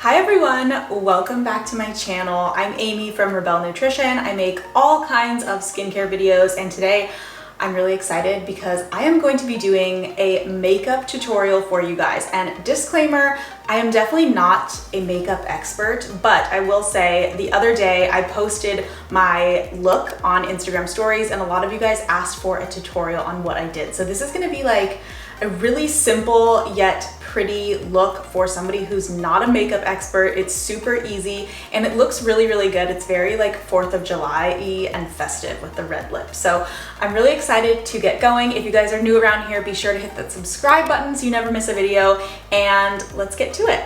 Hi everyone, welcome back to my channel. I'm Amy from Rebelle Nutrition. I make all kinds of skincare videos, and today I'm really excited because I am going to be doing a makeup tutorial for you guys. And disclaimer, I am definitely not a makeup expert, but I will say the other day I posted my look on Instagram stories and a lot of you guys asked for a tutorial on what I did. So this is gonna be like a really simple yet pretty look for somebody who's not a makeup expert. It's super easy and it looks really, really good. It's very like 4th of July-y and festive with the red lips. So I'm really excited to get going. If you guys are new around here, be sure to hit that subscribe button so you never miss a video, and let's get to it.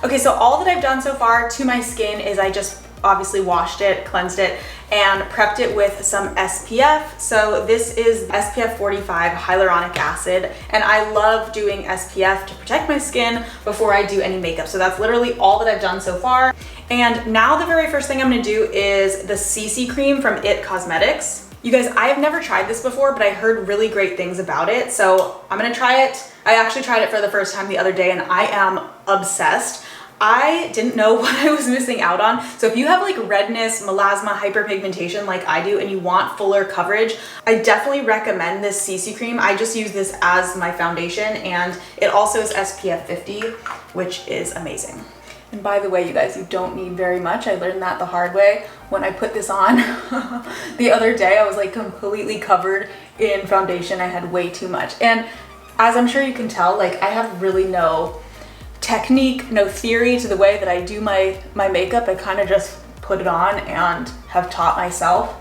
Okay, so all that I've done so far to my skin is I just obviously washed it, cleansed it, and prepped it with some SPF. So this is SPF 45 hyaluronic acid, and I love doing SPF to protect my skin before I do any makeup. So that's literally all that I've done so far. And now the very first thing I'm gonna do is the CC cream from Cosmetics. You guys, I have never tried this before, but I heard really great things about it. So I'm gonna try it. I actually tried it for the first time the other day and I am obsessed. I didn't know what I was missing out on. So if you have like redness, melasma, hyperpigmentation like I do, and you want fuller coverage, I definitely recommend this CC cream. I just use this as my foundation, and it also is SPF 50, which is amazing. And by the way, you guys, you don't need very much. I learned that the hard way when I put this on. The other day, I was like completely covered in foundation. I had way too much. And as I'm sure you can tell, like I have really no technique, no theory to the way that I do my makeup. I kind of just put it on and have taught myself.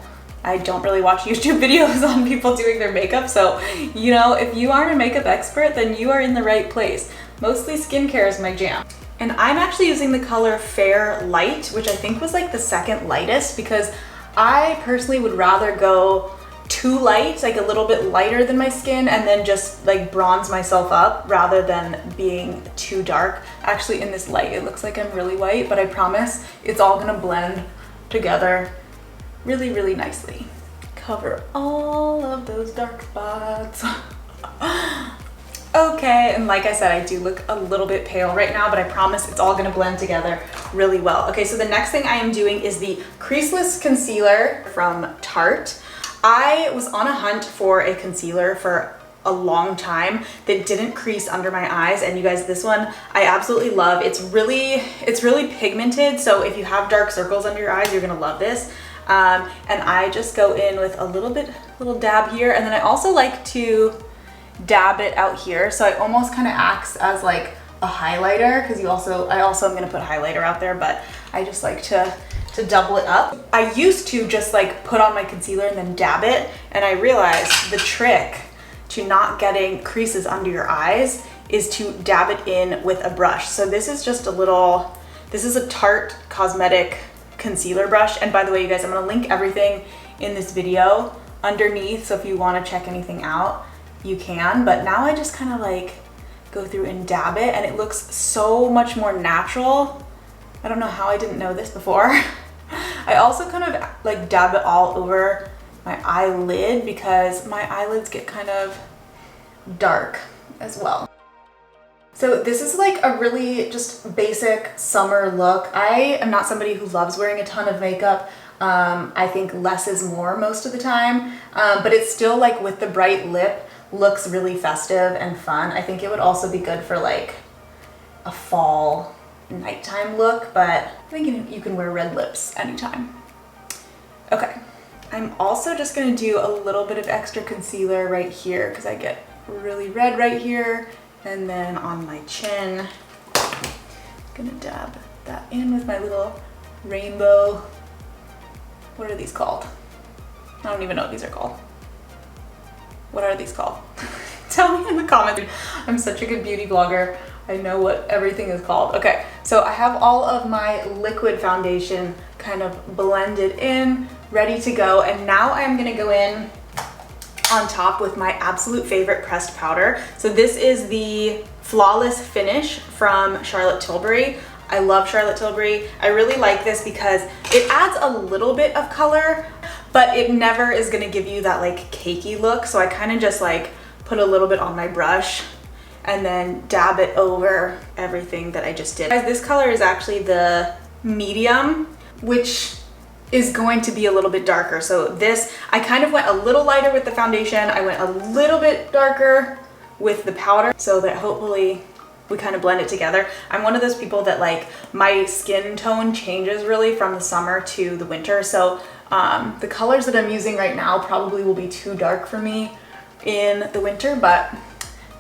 I don't really watch YouTube videos on people doing their makeup, so you know, if you aren't a makeup expert, then you are in the right place. Mostly skincare is my jam. And I'm actually using the color Fair Light, which I think was like the second lightest, because I personally would rather go too light, like a little bit lighter than my skin, and then just like bronze myself up rather than being too dark. Actually, in this light, it looks like I'm really white, but I promise it's all gonna blend together really, really nicely. Cover all of those dark spots. Okay, and like I said, I do look a little bit pale right now, but I promise it's all gonna blend together really well. Okay, so the next thing I am doing is the Creaseless concealer from Tarte. I was on a hunt for a concealer for a long time that didn't crease under my eyes, and you guys, this one I absolutely love. It's really pigmented, so if you have dark circles under your eyes, you're gonna love this. And I just go in with a little dab here, and then I also like to dab it out here, so it almost kind of acts as like a highlighter, because I also am gonna put highlighter out there, but I just like to double it up. I used to just like put on my concealer and then dab it, and I realized the trick to not getting creases under your eyes is to dab it in with a brush. So this is just this is a Tarte Cosmetic concealer brush. And by the way, you guys, I'm gonna link everything in this video underneath, so if you wanna check anything out, you can. But now I just kind of like go through and dab it, and it looks so much more natural. I don't know how I didn't know this before. I also kind of like dab it all over my eyelid because my eyelids get kind of dark as well. So this is like a really just basic summer look. I am not somebody who loves wearing a ton of makeup. I think less is more most of the time, but it's still like with the bright lip looks really festive and fun. I think it would also be good for like a fall nighttime look, but I think you can wear red lips anytime. Okay, I'm also just gonna do a little bit of extra concealer right here because I get really red right here, and then on my chin, gonna dab that in with my little rainbow, what are these called? I don't even know what these are called. What are these called? Tell me in the comments. I'm such a good beauty blogger. I know what everything is called. Okay, so I have all of my liquid foundation kind of blended in, ready to go. And now I'm gonna go in on top with my absolute favorite pressed powder. So this is the Flawless Finish from Charlotte Tilbury. I love Charlotte Tilbury. I really like this because it adds a little bit of color, but it never is gonna give you that like cakey look. So I kind of just like put a little bit on my brush and then dab it over everything that I just did. Guys, this color is actually the medium, which is going to be a little bit darker. So this, I kind of went a little lighter with the foundation. I went a little bit darker with the powder so that hopefully we kind of blend it together. I'm one of those people that like my skin tone changes really from the summer to the winter. So the colors that I'm using right now probably will be too dark for me in the winter, but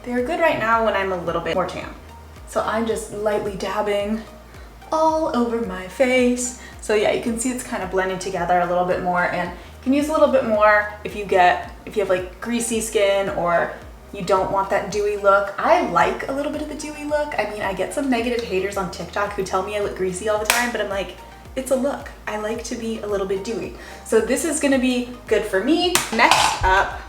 they're good right now when I'm a little bit more tan. So I'm just lightly dabbing all over my face. So yeah, you can see it's kind of blending together a little bit more, and you can use a little bit more if you have like greasy skin or you don't want that dewy look. I like a little bit of the dewy look. I mean, I get some negative haters on TikTok who tell me I look greasy all the time, but I'm like, it's a look. I like to be a little bit dewy. So this is gonna be good for me. Next up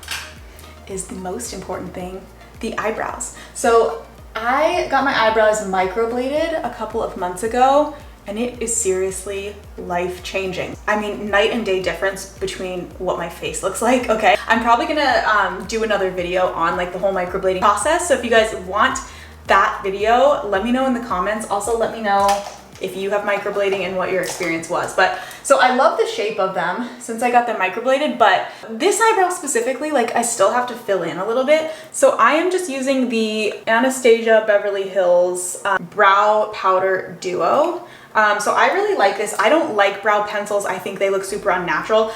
is the most important thing, the eyebrows. So I got my eyebrows microbladed a couple of months ago, and it is seriously life-changing. I mean, night and day difference between what my face looks like, okay? I'm probably gonna do another video on like the whole microblading process. So if you guys want that video, let me know in the comments. Also, let me know if you have microblading and what your experience was. But so I love the shape of them since I got them microbladed, but this eyebrow specifically, like I still have to fill in a little bit. So I am just using the Anastasia Beverly Hills Brow Powder Duo. So I really like this. I don't like brow pencils. I think they look super unnatural,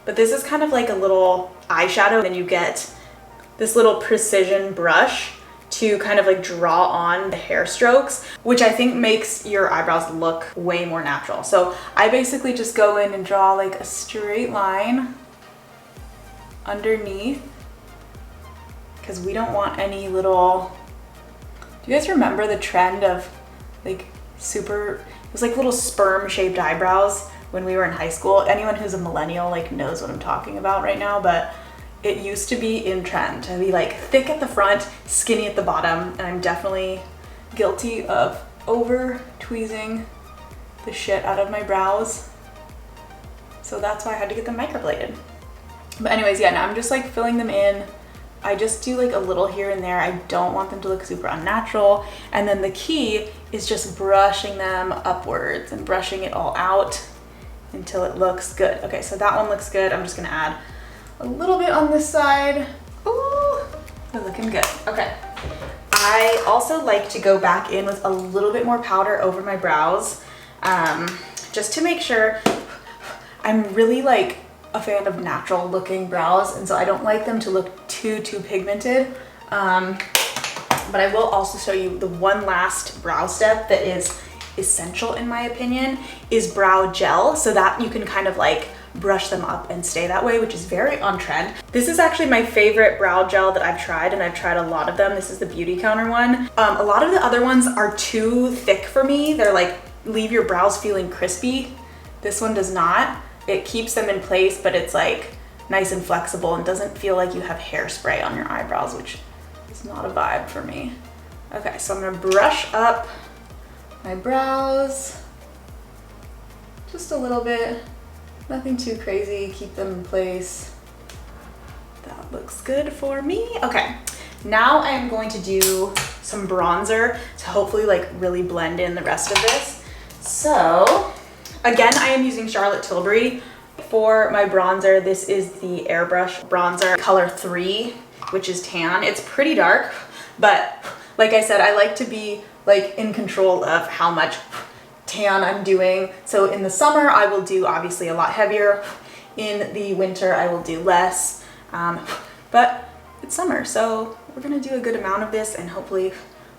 but this is kind of like a little eyeshadow. Then you get this little precision brush to kind of like draw on the hair strokes, which I think makes your eyebrows look way more natural. So I basically just go in and draw like a straight line underneath, because we don't want any little, do you guys remember the trend of like it was like little sperm shaped eyebrows when we were in high school? Anyone who's a millennial like knows what I'm talking about right now, but it used to be in trend to be like thick at the front, skinny at the bottom, and I'm definitely guilty of over tweezing the shit out of my brows. So that's why I had to get them microbladed. But anyways, yeah, now I'm just like filling them in. I just do like a little here and there. I don't want them to look super unnatural. And then the key is just brushing them upwards and brushing it all out until it looks good. Okay, so that one looks good. I'm just gonna add a little bit on this side. Ooh, they're looking good. Okay. I also like to go back in with a little bit more powder over my brows, just to make sure. I'm really like a fan of natural looking brows, and so I don't like them to look too pigmented. But I will also show you the one last brow step that is essential in my opinion, is brow gel, so that you can kind of like brush them up and stay that way, which is very on trend. This is actually my favorite brow gel that I've tried, and I've tried a lot of them. This is the Beautycounter one. A lot of the other ones are too thick for me. They're like, leave your brows feeling crispy. This one does not. It keeps them in place, but it's like nice and flexible and doesn't feel like you have hairspray on your eyebrows, which is not a vibe for me. Okay, so I'm gonna brush up my brows just a little bit. Nothing too crazy, keep them in place. That looks good for me. Okay, now I am going to do some bronzer to hopefully like really blend in the rest of this. So again, I am using Charlotte Tilbury for my bronzer. This is the Airbrush bronzer color 3, which is tan. It's pretty dark, but like I said, I like to be like in control of how much tan I'm doing. So in the summer, I will do obviously a lot heavier. In the winter, I will do less. But it's summer, so we're gonna do a good amount of this and hopefully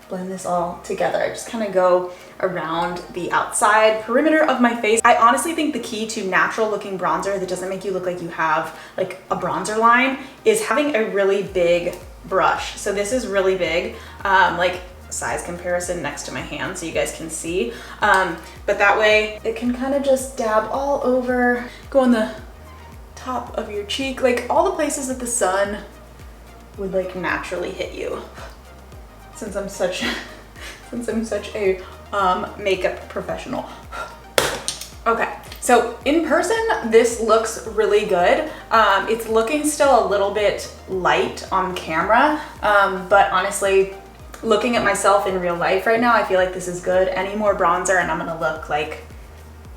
blend this all together. I just kind of go around the outside perimeter of my face. I honestly think the key to natural looking bronzer that doesn't make you look like you have like a bronzer line is having a really big brush. So this is really big, like size comparison next to my hand so you guys can see. But that way it can kind of just dab all over, go on the top of your cheek, like all the places that the sun would like naturally hit you. Since I'm such a makeup professional. Okay, so in person, this looks really good. It's looking still a little bit light on camera, but honestly, looking at myself in real life right now, I feel like this is good. Any more bronzer and I'm gonna look like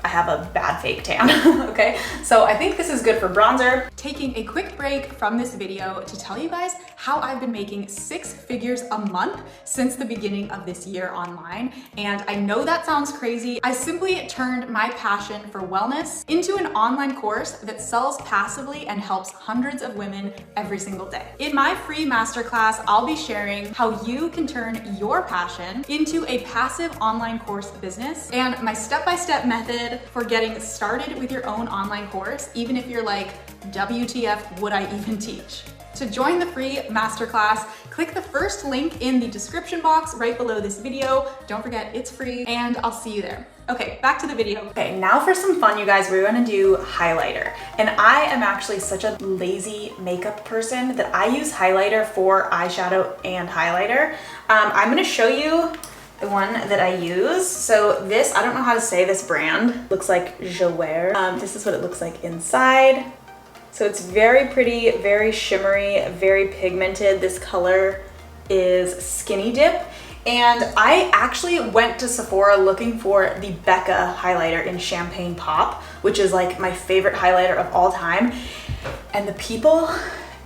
I have a bad fake tan, okay? So I think this is good for bronzer. Taking a quick break from this video to tell you guys how I've been making 6 figures a month since the beginning of this year online. And I know that sounds crazy. I simply turned my passion for wellness into an online course that sells passively and helps hundreds of women every single day. In my free masterclass, I'll be sharing how you can turn your passion into a passive online course business and my step-by-step method for getting started with your own online course, even if you're like, WTF, would I even teach? To join the free masterclass, click the first link in the description box right below this video. Don't forget, it's free, and I'll see you there. Okay, back to the video. Okay, now for some fun, you guys. We're gonna do highlighter. And I am actually such a lazy makeup person that I use highlighter for eyeshadow and highlighter. I'm gonna show you the one that I use. So this, I don't know how to say this brand. Looks like Jouer. This is what it looks like inside. So it's very pretty, very shimmery, very pigmented. This color is Skinny Dip. And I actually went to Sephora looking for the Becca highlighter in Champagne Pop, which is like my favorite highlighter of all time. And the people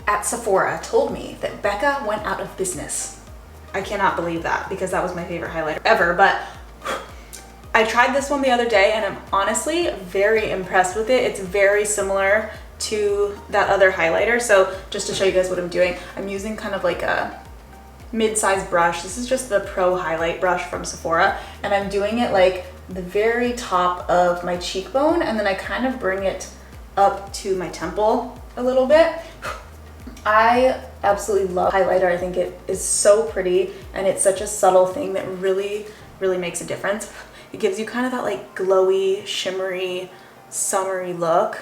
at Sephora told me that Becca went out of business. I cannot believe that because that was my favorite highlighter ever, but I tried this one the other day and I'm honestly very impressed with it. It's very similar to that other highlighter. So just to show you guys what I'm doing, I'm using kind of like a mid-sized brush. This is just the Pro Highlight brush from Sephora, and I'm doing it like the very top of my cheekbone, and then I kind of bring it up to my temple a little bit. I absolutely love highlighter. I think it is so pretty, and it's such a subtle thing that really, really makes a difference. It gives you kind of that like glowy, shimmery, summery look.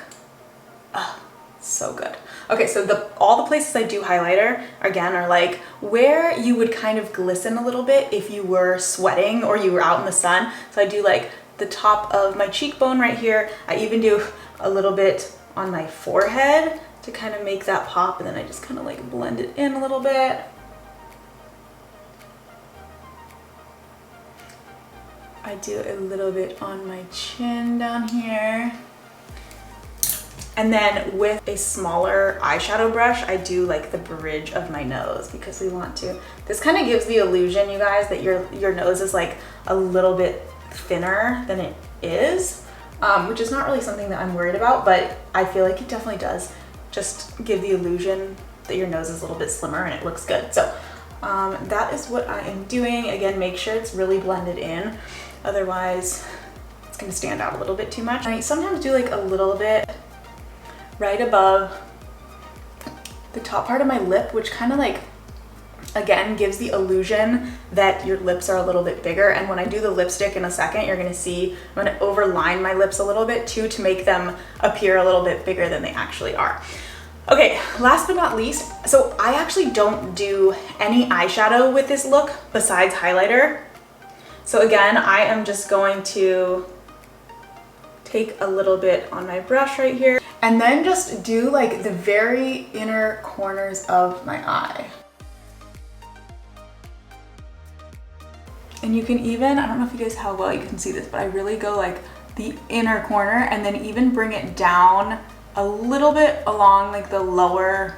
Oh, so good. Okay, so all the places I do highlighter, again, are like where you would kind of glisten a little bit if you were sweating or you were out in the sun. So I do like the top of my cheekbone right here. I even do a little bit on my forehead to kind of make that pop, and then I just kind of like blend it in a little bit. I do a little bit on my chin down here. And then with a smaller eyeshadow brush, I do like the bridge of my nose because we want to. This kind of gives the illusion, you guys, that your nose is like a little bit thinner than it is, which is not really something that I'm worried about, but I feel like it definitely does just give the illusion that your nose is a little bit slimmer and it looks good. So that is what I am doing. Again, make sure it's really blended in. Otherwise, it's gonna stand out a little bit too much. I sometimes do like a little bit right above the top part of my lip, which kind of like, again, gives the illusion that your lips are a little bit bigger. And when I do the lipstick in a second, you're gonna see I'm gonna overline my lips a little bit too to make them appear a little bit bigger than they actually are. Okay, last but not least, so I actually don't do any eyeshadow with this look besides highlighter. So again, I am just going to take a little bit on my brush right here and then just do like the very inner corners of my eye. And you can even, I don't know if you guys how well you can see this, but I really go like the inner corner and then even bring it down a little bit along like the lower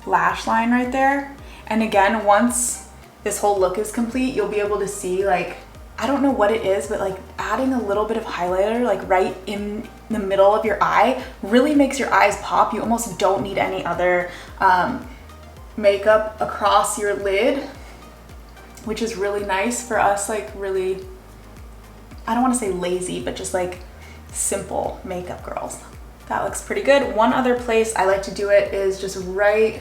lash line right there. And again, once this whole look is complete, you'll be able to see like, I don't know what it is, but like adding a little bit of highlighter like right in the middle of your eye really makes your eyes pop. You almost don't need any other makeup across your lid, which is really nice for us, like really, I don't want to say lazy, but just like simple makeup girls. That looks pretty good. One other place I like to do it is just right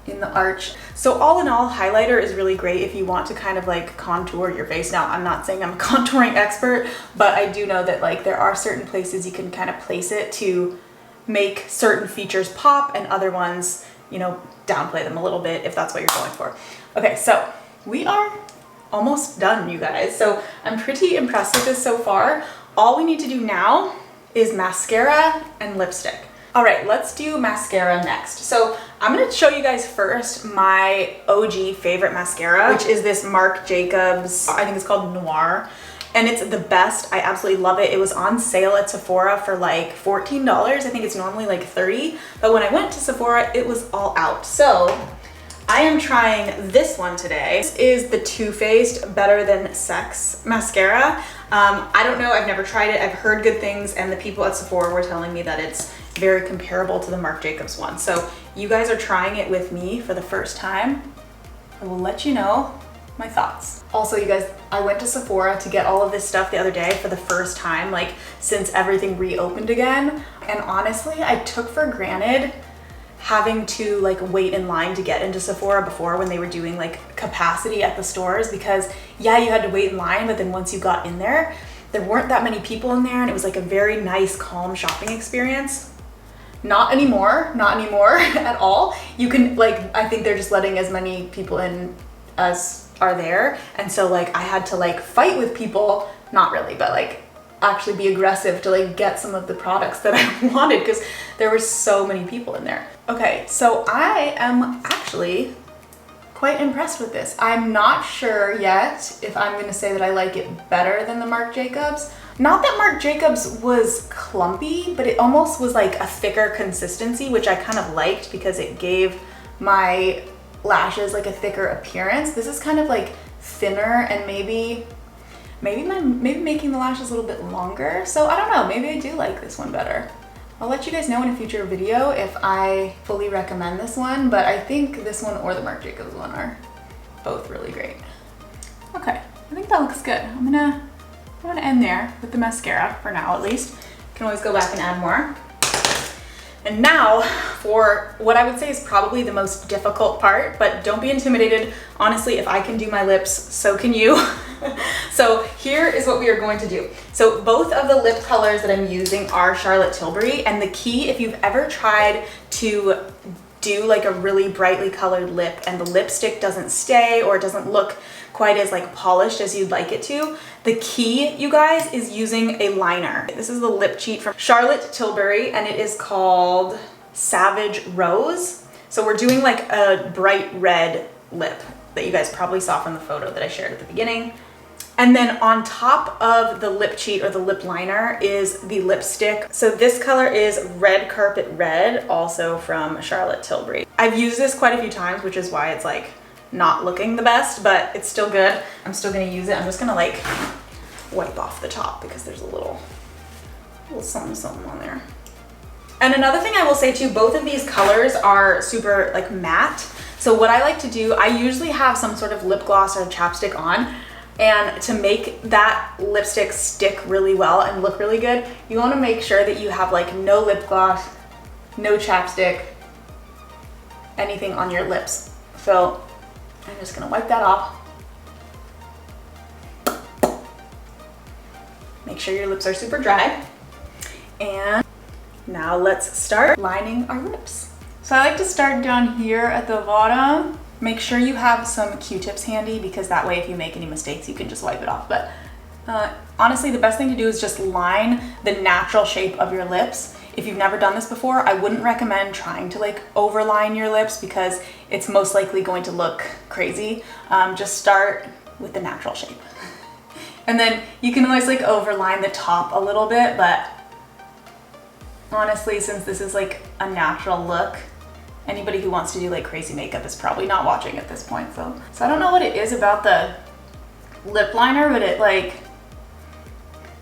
in the arch. So all in all, highlighter is really great if you want to kind of like contour your face. Now, I'm not saying I'm a contouring expert, but I do know that like there are certain places you can kind of place it to make certain features pop and other ones, you know, downplay them a little bit if that's what you're going for. Okay, so we are almost done, you guys. So I'm pretty impressed with this so far. All we need to do now is mascara and lipstick. All right, let's do mascara next. So I'm gonna show you guys first my OG favorite mascara, which is this Marc Jacobs, I think it's called Noir. And it's the best. I absolutely love it. It was on sale at Sephora for like $14. I think it's normally like $30. But when I went to Sephora, it was all out. So I am trying this one today. This is the Too Faced Better Than Sex mascara. I don't know, I've never tried it. I've heard good things, and the people at Sephora were telling me that it's very comparable to the Marc Jacobs one. So you guys are trying it with me for the first time. I will let you know my thoughts. Also, you guys, I went to Sephora to get all of this stuff the other day for the first time, like since everything reopened again. And honestly, I took for granted having to like wait in line to get into Sephora before, when they were doing like capacity at the stores, because yeah, you had to wait in line, but then once you got in there weren't that many people in there, and it was like a very nice, calm shopping experience. Not anymore, not anymore at all. You can like, I think they're just letting as many people in as are there, and so like I had to like fight with people, not really, but like actually be aggressive to like get some of the products that I wanted, because there were so many people in there. Okay, so I am actually quite impressed with this. I'm not sure yet if I'm gonna say that I like it better than the Marc Jacobs. Not that Marc Jacobs was clumpy, but it almost was like a thicker consistency, which I kind of liked because it gave my lashes like a thicker appearance. This is kind of like thinner, and maybe making the lashes a little bit longer. So I don't know, maybe I do like this one better. I'll let you guys know in a future video if I fully recommend this one, but I think this one or the Marc Jacobs one are both really great. Okay, I think that looks good. I'm gonna end there with the mascara for now, at least. You can always go back and add more. And now for what I would say is probably the most difficult part, but don't be intimidated. Honestly, if I can do my lips, so can you. So here is what we are going to do. So both of the lip colors that I'm using are Charlotte Tilbury, and the key, if you've ever tried to do like a really brightly colored lip and the lipstick doesn't stay, or it doesn't look quite as like polished as you'd like it to, the key, you guys, is using a liner. This is the lip cheat from Charlotte Tilbury, and it is called Savage Rose. So we're doing like a bright red lip that you guys probably saw from the photo that I shared at the beginning. And then on top of the lip cheat or the lip liner is the lipstick. So this color is Red Carpet Red, also from Charlotte Tilbury. I've used this quite a few times, which is why it's like not looking the best, but it's still good. I'm still gonna use it. I'm just gonna like wipe off the top because there's a little something on there. And another thing I will say too, both of these colors are super like matte. So what I like to do, I usually have some sort of lip gloss or chapstick on, and to make that lipstick stick really well and look really good, you want to make sure that you have like no lip gloss, no chapstick, anything on your lips. So I'm just gonna wipe that off. Make sure your lips are super dry. And now let's start lining our lips. So I like to start down here at the bottom. Make sure you have some Q-tips handy, because that way if you make any mistakes, you can just wipe it off. But honestly, the best thing to do is just line the natural shape of your lips. If you've never done this before, I wouldn't recommend trying to like overline your lips, because it's most likely going to look crazy. Just start with the natural shape. And then you can always like overline the top a little bit, but honestly, since this is like a natural look, anybody who wants to do like crazy makeup is probably not watching at this point. So I don't know what it is about the lip liner, but it like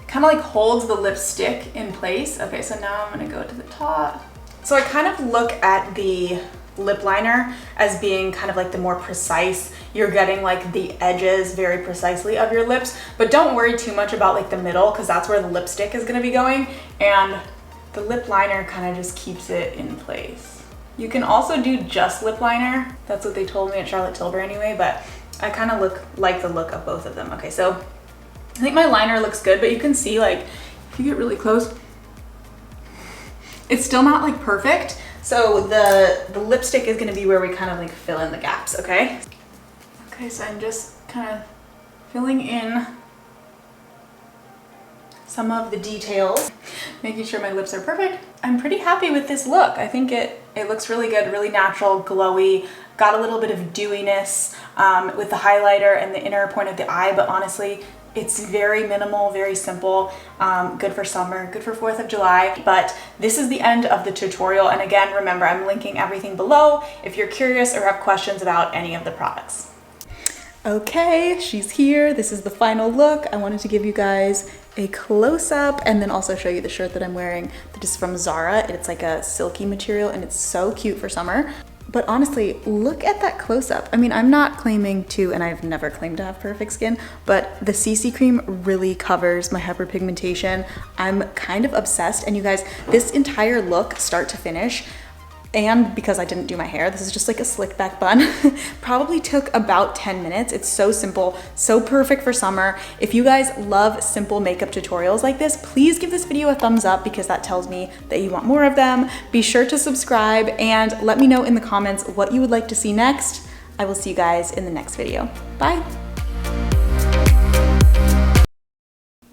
kind of like holds the lipstick in place. Okay, so now I'm gonna go to the top. So I kind of look at the lip liner as being kind of like the more precise. You're getting like the edges very precisely of your lips, but don't worry too much about like the middle, because that's where the lipstick is gonna be going, and the lip liner kind of just keeps it in place. You can also do just lip liner. That's what they told me at Charlotte Tilbury anyway, but I kind of like the look of both of them. Okay, so I think my liner looks good, but you can see like, if you get really close, it's still not like perfect. So the lipstick is gonna be where we kind of like fill in the gaps, okay? Okay, so I'm just kind of filling in some of the details, making sure my lips are perfect. I'm pretty happy with this look. I think it looks really good, really natural, glowy, got a little bit of dewiness with the highlighter and the inner point of the eye, but honestly, it's very minimal, very simple, good for summer, good for 4th of July. But this is the end of the tutorial. And again, remember, I'm linking everything below if you're curious or have questions about any of the products. Okay, she's here. This is the final look. I wanted to give you guys a close-up and then also show you the shirt that I'm wearing that is from Zara. It's like a silky material and it's so cute for summer. But honestly, look at that close-up. I mean, I'm not claiming to, and I've never claimed to have perfect skin, but the CC cream really covers my hyperpigmentation. I'm kind of obsessed, and you guys, this entire look, start to finish, and because I didn't do my hair, this is just like a slick back bun, probably took about 10 minutes. It's so simple, so perfect for summer. If you guys love simple makeup tutorials like this, please give this video a thumbs up because that tells me that you want more of them. Be sure to subscribe and let me know in the comments what you would like to see next. I will see you guys in the next video. Bye.